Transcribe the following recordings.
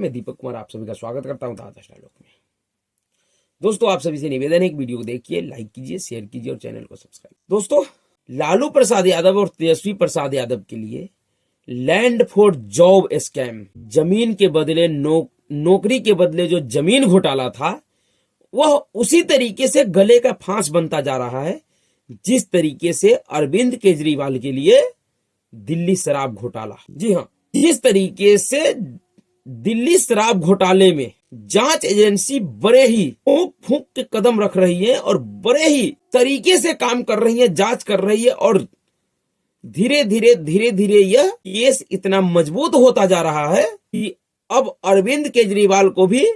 मैं दीपक कुमार आप सभी का स्वागत करता हूं ताजा डायलॉग में। दोस्तों, आप सभी से निवेदन है कि वीडियो को देखिए, लाइक कीजिए, शेयर कीजिए और चैनल को सब्सक्राइब। दोस्तों, लालू प्रसाद यादव और तेजस्वी प्रसाद यादव के लिए लैंड फॉर जॉब स्कैम, जमीन के बदले नौकरी के बदले जो जमीन घोटाला था, वह उसी तरीके से गले का फांस बनता जा रहा है जिस तरीके से अरविंद केजरीवाल के लिए दिल्ली शराब घोटाला। जी हाँ, जिस तरीके से दिल्ली शराब घोटाले में जांच एजेंसी बड़े ही फूंक फूंक के कदम रख रही है और बड़े ही तरीके से काम कर रही है, जांच कर रही है और धीरे धीरे यह केस इतना मजबूत होता जा रहा है कि अब अरविंद केजरीवाल को भी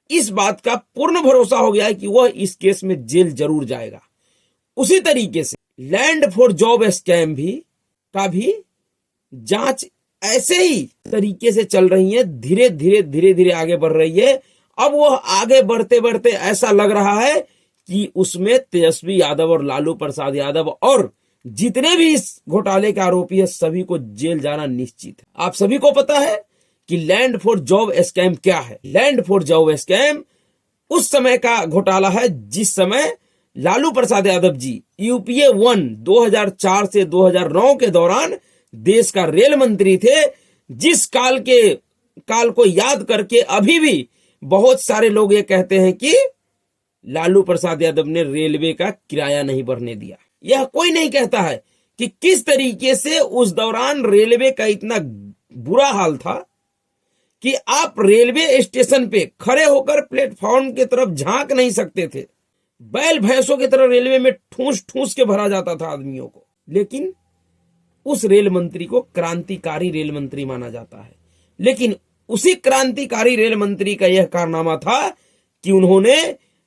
इस बात का पूर्ण भरोसा हो गया है कि वह इस केस में जेल जरूर जाएगा। उसी तरीके से लैंड फॉर जॉब स्कैम का भी जांच ऐसे ही तरीके से चल रही है, धीरे धीरे आगे बढ़ रही है। अब वह आगे बढ़ते बढ़ते ऐसा लग रहा है कि उसमें तेजस्वी यादव और लालू प्रसाद यादव और जितने भी इस घोटाले के आरोपी है सभी को जेल जाना निश्चित है। आप सभी को पता है कि लैंड फॉर जॉब स्कैम क्या है। लैंड फॉर जॉब स्कैम उस समय का घोटाला है जिस समय लालू प्रसाद यादव जी यूपीए 1 2004 से 2009 के दौरान देश का रेल मंत्री थे, जिस काल को याद करके अभी भी बहुत सारे लोग ये कहते हैं कि लालू प्रसाद यादव ने रेलवे का किराया नहीं बढ़ने दिया। यह कोई नहीं कहता है कि किस तरीके से उस दौरान रेलवे का इतना बुरा हाल था कि आप रेलवे स्टेशन पे खड़े होकर प्लेटफॉर्म की तरफ झांक नहीं सकते थे। बैल भैंसों की तरह रेलवे में ठूस ठूस के भरा जाता था आदमियों को। लेकिन उस रेल मंत्री को क्रांतिकारी रेल मंत्री माना जाता है। लेकिन उसी क्रांतिकारी रेल मंत्री का यह कारनामा था कि उन्होंने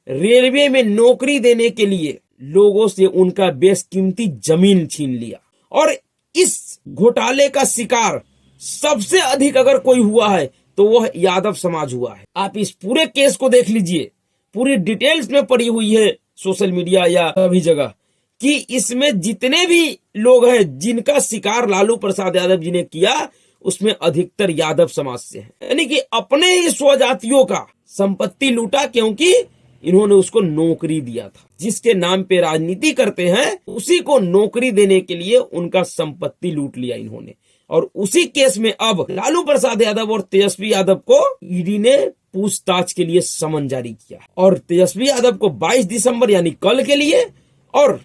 रेलवे में नौकरी देने के लिए लोगों से उनका बेशकीमती जमीन छीन लिया। और इस घोटाले का शिकार सबसे अधिक अगर कोई हुआ है तो वह यादव समाज हुआ है। आप इस पूरे केस को देख लीजिए, पूरी डिटेल्स में पड़ी हुई है सोशल मीडिया या सभी जगह कि इसमें जितने भी लोग हैं जिनका शिकार लालू प्रसाद यादव जी ने किया उसमें अधिकतर यादव समाज से है। यानी कि अपने ही स्वजातियों का संपत्ति लूटा क्योंकि इन्होंने उसको नौकरी दिया था। जिसके नाम पे राजनीति करते हैं उसी को नौकरी देने के लिए उनका संपत्ति लूट लिया इन्होंने। और उसी केस में अब लालू प्रसाद यादव और तेजस्वी यादव को ईडी ने पूछताछ के लिए समन जारी किया और तेजस्वी यादव को 22 दिसंबर यानी कल के लिए और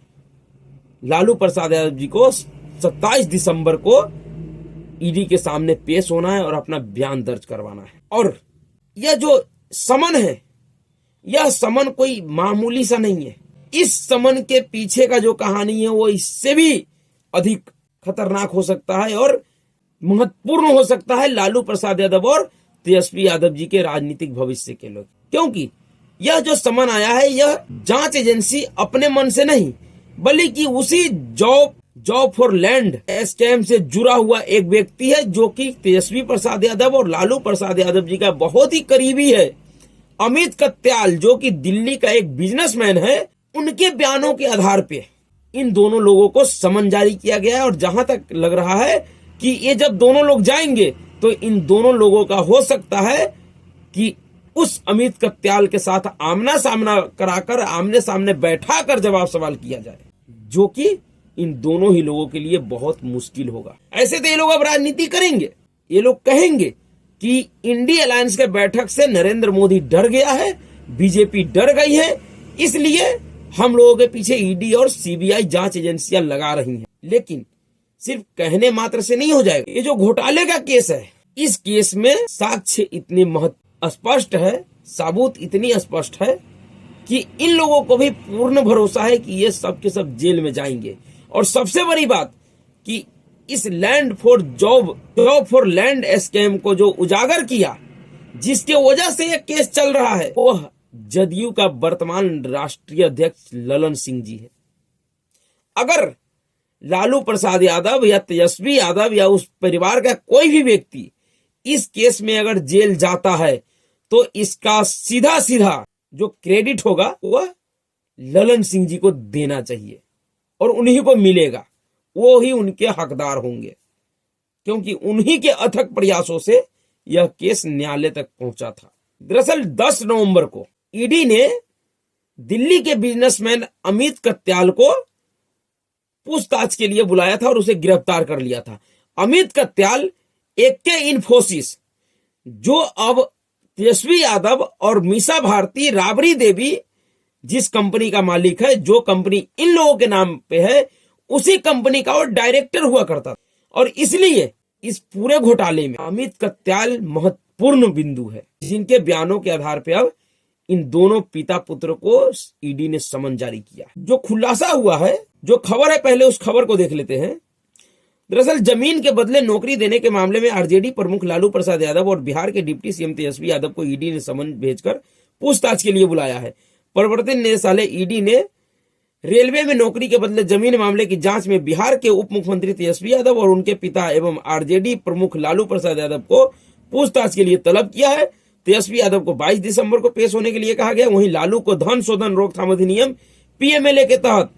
लालू प्रसाद यादव जी को 27 दिसंबर को ईडी के सामने पेश होना है और अपना बयान दर्ज करवाना है। और यह जो समन है, यह समन कोई मामूली सा नहीं है। इस समन के पीछे का जो कहानी है वो इससे भी अधिक खतरनाक हो सकता है और महत्वपूर्ण हो सकता है लालू प्रसाद यादव और तेजस्वी यादव जी के राजनीतिक भविष्य के लोग। क्योंकि यह जो समन आया है यह जांच एजेंसी अपने मन से नहीं बल्कि उसी जॉब फॉर लैंड स्कैम से जुड़ा हुआ एक व्यक्ति है जो कि तेजस्वी प्रसाद यादव और लालू प्रसाद यादव जी का बहुत ही करीबी है, अमित कत्याल, जो कि दिल्ली का एक बिजनेसमैन है। उनके बयानों के आधार पे इन दोनों लोगों को समन जारी किया गया है। और जहां तक लग रहा है कि ये जब दोनों लोग जाएंगे तो इन दोनों लोगों का हो सकता है कि उस अमित कत्याल के साथ आमना सामना कराकर आमने सामने बैठाकर जवाब सवाल किया जाए, जो कि इन दोनों ही लोगों के लिए बहुत मुश्किल होगा। ऐसे तो ये लोग अब राजनीति करेंगे, ये लोग कहेंगे कि इंडिया अलायंस के बैठक से नरेंद्र मोदी डर गया है, बीजेपी डर गई है, इसलिए हम लोगों के पीछे ईडी और सीबीआई जांच एजेंसियां लगा रही हैं। लेकिन सिर्फ कहने मात्र से नहीं हो जाएगा। ये जो घोटाले का केस है, इस केस में साक्ष्य इतने स्पष्ट है, सबूत इतनी स्पष्ट है कि इन लोगों को भी पूर्ण भरोसा है कि ये सब के सब जेल में जाएंगे। और सबसे बड़ी बात कि इस land for job for land scam को जो उजागर किया, जिसके वजह से ये केस चल रहा है, वह जदयू का वर्तमान राष्ट्रीय अध्यक्ष ललन सिंह जी है। अगर लालू प्रसाद यादव या तेजस्वी यादव या उस परिवार का कोई भी व्यक्ति इस केस में अगर जेल जाता है तो इसका सीधा जो क्रेडिट होगा वह ललन सिंह जी को देना चाहिए और उन्हीं को मिलेगा, वो ही उनके हकदार होंगे, क्योंकि उन्हीं के अथक प्रयासों से यह केस न्यायालय तक पहुंचा था। दरअसल 10 नवंबर को ईडी ने दिल्ली के बिजनेसमैन अमित कत्याल को पूछताछ के लिए बुलाया था और उसे गिरफ्तार कर लिया था। अमित कत्याल एके इन्फोसिस, जो अब तेजस्वी यादव और मीसा भारती राबड़ी देवी जिस कंपनी का मालिक है, जो कंपनी इन लोगों के नाम पे है, उसी कंपनी का वो डायरेक्टर हुआ करता था। और इसलिए इस पूरे घोटाले में अमित कत्याल महत्वपूर्ण बिंदु है, जिनके बयानों के आधार पर अब इन दोनों पिता पुत्र को ईडी ने समन जारी किया। जो खुलासा हुआ है, जो खबर है, पहले उस खबर को देख लेते हैं। दरअसल जमीन के बदले नौकरी देने के मामले में आरजेडी प्रमुख लालू प्रसाद यादव और बिहार के डिप्टी सीएम तेजस्वी यादव को ईडी ने समन भेजकर पूछताछ के लिए बुलाया है। प्रवर्तन निदेशालय ईडी ने रेलवे में नौकरी के बदले जमीन मामले की जांच में बिहार के उप मुख्यमंत्री तेजस्वी यादव और उनके पिता एवं आरजेडी प्रमुख लालू प्रसाद यादव को पूछताछ के लिए तलब किया है। तेजस्वी यादव को 22 दिसंबर को पेश होने के लिए कहा गया। वहीं लालू को धन शोधन रोकथाम अधिनियम पीएमएलए के तहत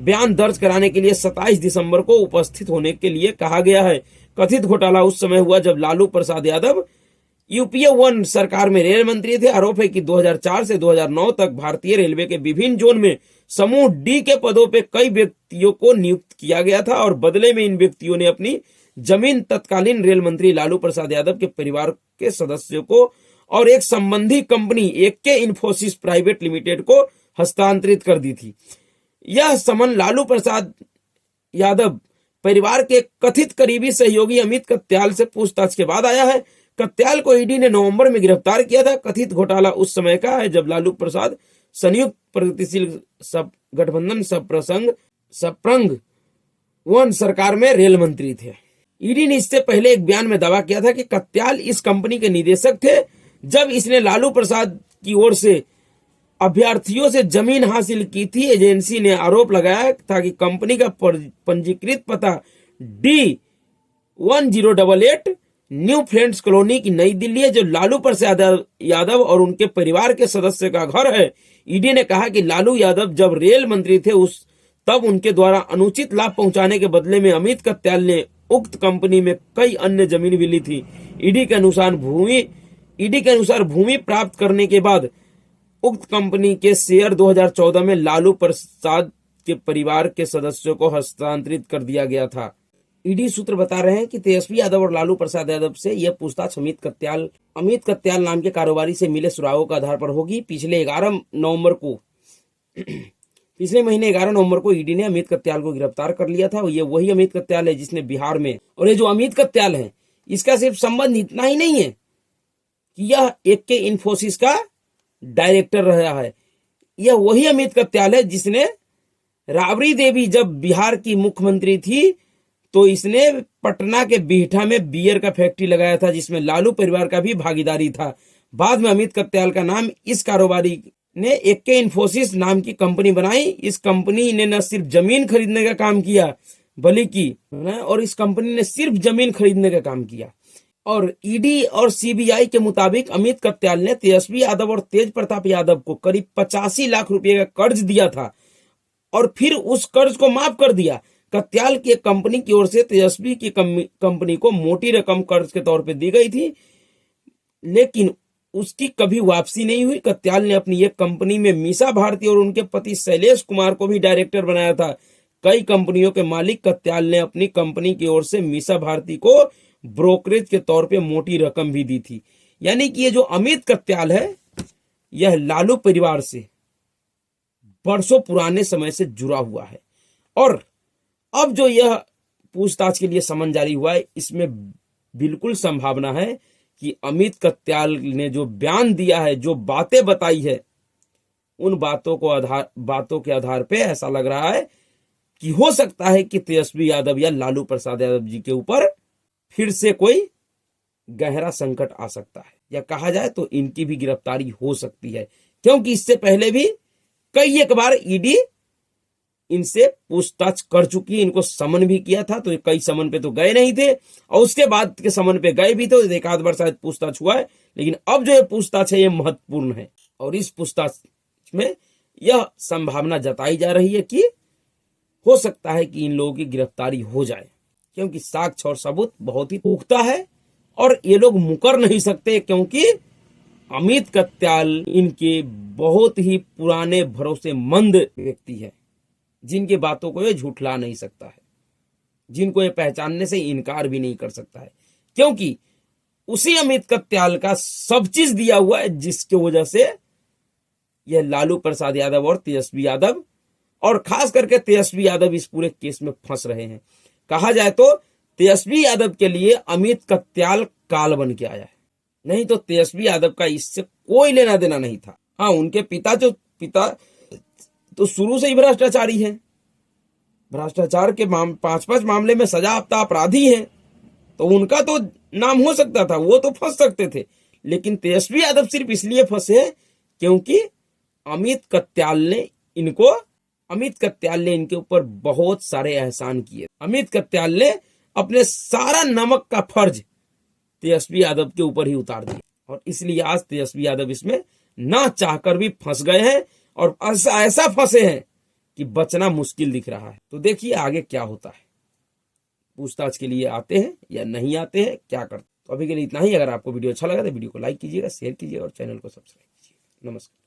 बयान दर्ज कराने के लिए 27 दिसंबर को उपस्थित होने के लिए कहा गया है। कथित घोटाला उस समय हुआ जब लालू प्रसाद यादव यूपीए 1 सरकार में रेल मंत्री थे। आरोप है कि 2004 से 2009 तक भारतीय रेलवे के विभिन्न जोन में समूह डी के पदों पे कई व्यक्तियों को नियुक्त किया गया था और बदले में इन व्यक्तियों ने अपनी जमीन तत्कालीन रेल मंत्री लालू प्रसाद यादव के परिवार के सदस्यों को और एक संबंधी कंपनी एके इन्फोसिस प्राइवेट लिमिटेड को हस्तांतरित कर दी थी। यह समन लालू प्रसाद यादव परिवार के कथित करीबी सहयोगी अमित कत्याल से पूछताछ के बाद आया है। कत्याल को ईडी ने नवंबर में गिरफ्तार किया था। कथित घोटाला उस समय का है जब लालू प्रसाद संयुक्त प्रगतिशील गठबंधन सप्रंग 1 सरकार में रेल मंत्री थे। ईडी ने इससे पहले एक बयान में दावा किया था कि कत्याल इस कंपनी के निदेशक थे जब इसने लालू प्रसाद की ओर से अभ्यर्थियों से जमीन हासिल की थी। एजेंसी ने आरोप लगाया था कि कंपनी का पंजीकृत पता D1088 न्यू फ्रेंड्स कॉलोनी की नई दिल्ली है, जो लालू प्रसाद यादव और उनके परिवार के सदस्य का घर है। ईडी ने कहा कि लालू यादव जब रेल मंत्री थे तब उनके द्वारा अनुचित लाभ पहुंचाने के बदले में अमित कत्याल ने उक्त कंपनी में कई अन्य जमीन भी ली थी। ईडी के अनुसार भूमि प्राप्त करने के बाद उक्त कंपनी के शेयर 2014 में लालू प्रसाद के परिवार के सदस्यों को हस्तांतरित कर दिया गया था। ईडी सूत्र बता रहे हैं कि तेजस्वी यादव और लालू प्रसाद यादव से यह पूछताछ अमित कत्याल नाम के कारोबारी से मिले सुरागों के आधार पर होगी। पिछले महीने 11 नवंबर को ईडी ने अमित कत्याल को गिरफ्तार कर लिया था। ये वही अमित कत्याल है जिसने बिहार में, और ये जो अमित कत्याल है इसका सिर्फ संबंध इतना ही नहीं है कि यह एके इन्फोसिस का डायरेक्टर रहा है, यह वही अमित कत्याल है जिसने राबड़ी देवी जब बिहार की मुख्यमंत्री थी तो इसने पटना के बिहटा में बियर का फैक्ट्री लगाया था, जिसमें लालू परिवार का भी भागीदारी था। बाद में अमित कत्याल का नाम इस कारोबारी ने एके इन्फोसिस नाम की कंपनी बनाई। इस कंपनी ने न सिर्फ जमीन खरीदने का काम किया बल्कि सिर्फ जमीन खरीदने का काम किया। और ईडी और सीबीआई के मुताबिक अमित कत्याल ने तेजस्वी यादव और तेज प्रताप यादव को करीब 85 लाख रुपए का कर्ज दिया था और फिर उस कर्ज को माफ कर दिया। कत्याल की कंपनी की ओर से तेजस्वी की कंपनी को मोटी रकम कर्ज के तौर पे दी गई थी, लेकिन उसकी कभी वापसी नहीं हुई। कत्याल ने अपनी एक कंपनी में मीसा भारती और उनके पति शैलेश कुमार को भी डायरेक्टर बनाया था। कई कंपनियों के मालिक कत्याल ने अपनी कंपनी की ओर से मीसा भारती को ब्रोकरेज के तौर पे मोटी रकम भी दी थी। यानी कि ये जो अमित कत्याल है यह लालू परिवार से बरसों पुराने समय से जुड़ा हुआ है। और अब जो यह पूछताछ के लिए समन जारी हुआ है, इसमें बिल्कुल संभावना है कि अमित कत्याल ने जो बयान दिया है, जो बातें बताई है, उन बातों के आधार पे ऐसा लग रहा है कि हो सकता है कि तेजस्वी यादव या लालू प्रसाद यादव जी के ऊपर फिर से कोई गहरा संकट आ सकता है, या कहा जाए तो इनकी भी गिरफ्तारी हो सकती है, क्योंकि इससे पहले भी कई एक बार ईडी इनसे पूछताछ कर चुकी है। इनको समन भी किया था, तो कई समन पे तो गए नहीं थे और उसके बाद के समन पे गए भी, तो एक आध बार शायद पूछताछ हुआ है। लेकिन अब जो ये पूछताछ है ये महत्वपूर्ण है और इस पूछताछ में यह संभावना जताई जा रही है कि हो सकता है कि इन लोगों की गिरफ्तारी हो जाए, क्योंकि साक्ष्य और सबूत बहुत ही पुख्ता है और ये लोग मुकर नहीं सकते, क्योंकि अमित कत्याल इनके बहुत ही पुराने भरोसेमंद व्यक्ति है, जिनकी बातों को ये झूठला नहीं सकता है, जिनको ये पहचानने से इनकार भी नहीं कर सकता है, क्योंकि उसी अमित कत्याल का सब चीज दिया हुआ है, जिसकी वजह से यह लालू प्रसाद यादव और तेजस्वी यादव, और खास करके तेजस्वी यादव इस पूरे केस में फंस रहे हैं। कहा जाए तो तेजस्वी यादव के लिए अमित कत्याल काल बन के आया है, नहीं तो तेजस्वी यादव का इससे कोई लेना देना नहीं था। हाँ, उनके पिता तो शुरू से ही भ्रष्टाचारी हैं, भ्रष्टाचार के 5-5 मामले में सजायाफ्ता अपराधी हैं, तो उनका तो नाम हो सकता था, वो तो फंस सकते थे। लेकिन तेजस्वी यादव सिर्फ इसलिए फंसे क्योंकि अमित कत्याल ने इनके ऊपर बहुत सारे एहसान किए। अमित कत्याल ने अपने सारा नमक का फर्ज तेजस्वी यादव के ऊपर ही उतार दिया, और इसलिए आज तेजस्वी यादव इसमें ना चाहकर भी फंस गए हैं, और ऐसा फंसे हैं कि बचना मुश्किल दिख रहा है। तो देखिए आगे क्या होता है, पूछताछ के लिए आते हैं या नहीं आते हैं, क्या करते हैं। तो अभी के लिए इतना ही। अगर आपको वीडियो अच्छा लगा तो वीडियो को लाइक कीजिएगा, शेयर कीजिएगा और चैनल को सब्सक्राइब कीजिएगा। नमस्कार।